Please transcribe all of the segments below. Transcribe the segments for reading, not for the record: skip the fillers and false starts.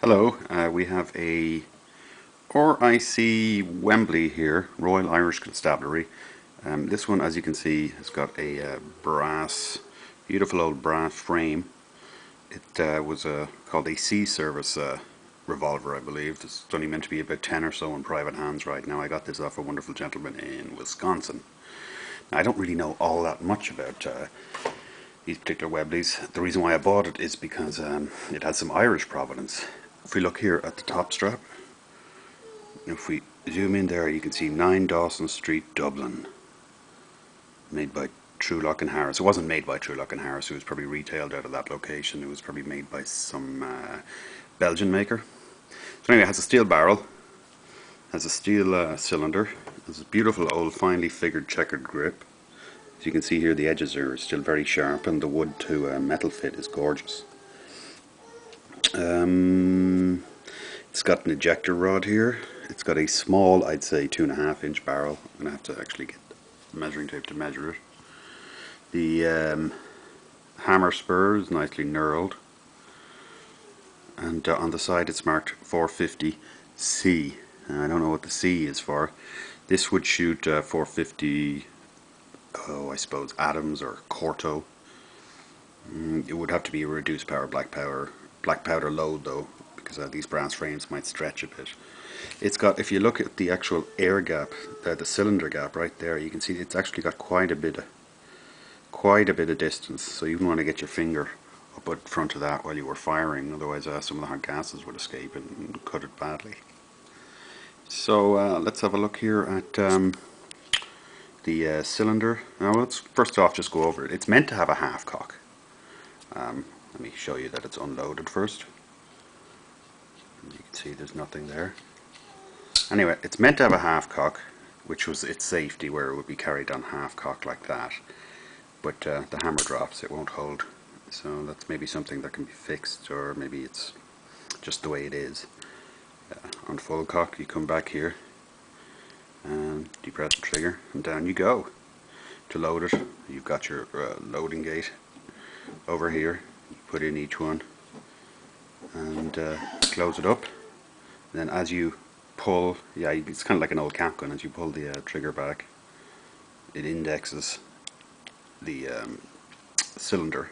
Hello, we have a RIC Webley here, Royal Irish Constabulary. This one, as you can see, has got a beautiful old brass frame. It was called a Sea Service revolver, I believe. It's only meant to be about 10 or so in private hands right now. I got this off a wonderful gentleman in Wisconsin. Now, I don't really know all that much about these particular Webleys. The reason why I bought it is because it has some Irish provenance. If we look here at the top strap, if we zoom in there, you can see 9 Dawson Street, Dublin. Made by Trulock and Harris. It wasn't made by Trulock and Harris, it was probably retailed out of that location. It was probably made by some Belgian maker. So anyway, it has a steel barrel, has a steel cylinder, has a beautiful old finely figured checkered grip. As you can see here, the edges are still very sharp and the wood to metal fit is gorgeous. It's got an ejector rod here. It's got a small, I'd say 2.5 inch barrel. I'm going to have to actually get the measuring tape to measure it. The hammer spur is nicely knurled, and on the side it's marked 450C. I don't know what the C is for. This would shoot 450, I suppose Adams or Corto. It would have to be a reduced power black powder load though, because these brass frames might stretch a bit. It's got, if you look at the actual air gap, the cylinder gap right there, you can see it's actually got quite a bit of distance. So you wouldn't want to get your finger up at front of that while you were firing, otherwise some of the hot gases would escape and cut it badly. So let's have a look here at the cylinder. Now let's first off just go over it. It's meant to have a half cock. Let me show you that it's unloaded first. You can see there's nothing there. Anyway, it's meant to have a half cock, which was its safety, where it would be carried on half cock like that. But the hammer drops, it won't hold. So that's maybe something that can be fixed, or maybe it's just the way it is. On full cock, you come back here and depress the trigger, and down you go. To load it, you've got your loading gate over here. You put in each one and close it up. And then as you pull, it's kind of like an old cap gun. As you pull the trigger back, it indexes the cylinder.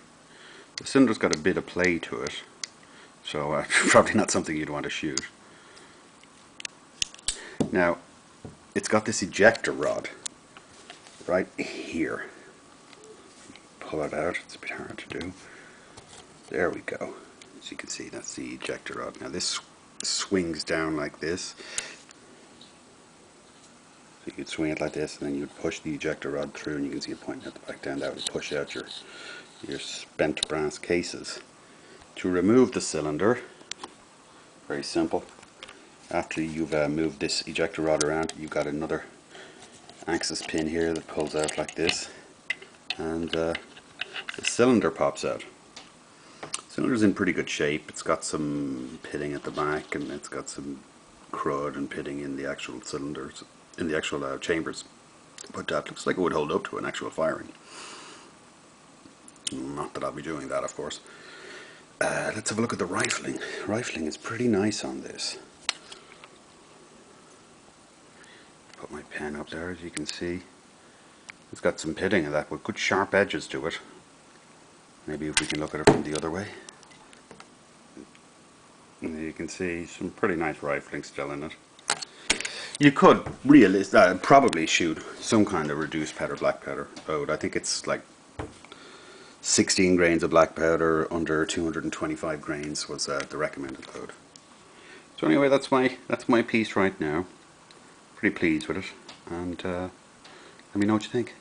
The cylinder's got a bit of play to it, so probably not something you'd want to shoot. Now, it's got this ejector rod right here. Pull it out, it's a bit hard to do. There we go. As you can see, that's the ejector rod. Now this swings down like this. So you could swing it like this, and then you would push the ejector rod through, and you can see it pointing at the back down. That would push out your spent brass cases. To remove the cylinder, very simple. After you've moved this ejector rod around, you've got another axis pin here that pulls out like this, and the cylinder pops out. The cylinder's in pretty good shape. It's got some pitting at the back, and it's got some crud and pitting in the actual cylinders, in the actual chambers. But it looks like it would hold up to an actual firing. Not that I'll be doing that, of course. Let's have a look at the rifling. Rifling is pretty nice on this. Put my pen up there, as you can see. It's got some pitting of that with good sharp edges to it. Maybe if we can look at it from the other way. And you can see some pretty nice rifling still in it. You could probably shoot some kind of reduced powder black powder load. I think it's like 16 grains of black powder under 225 grains was the recommended load. So anyway, that's my piece right now. Pretty pleased with it, and let me know what you think.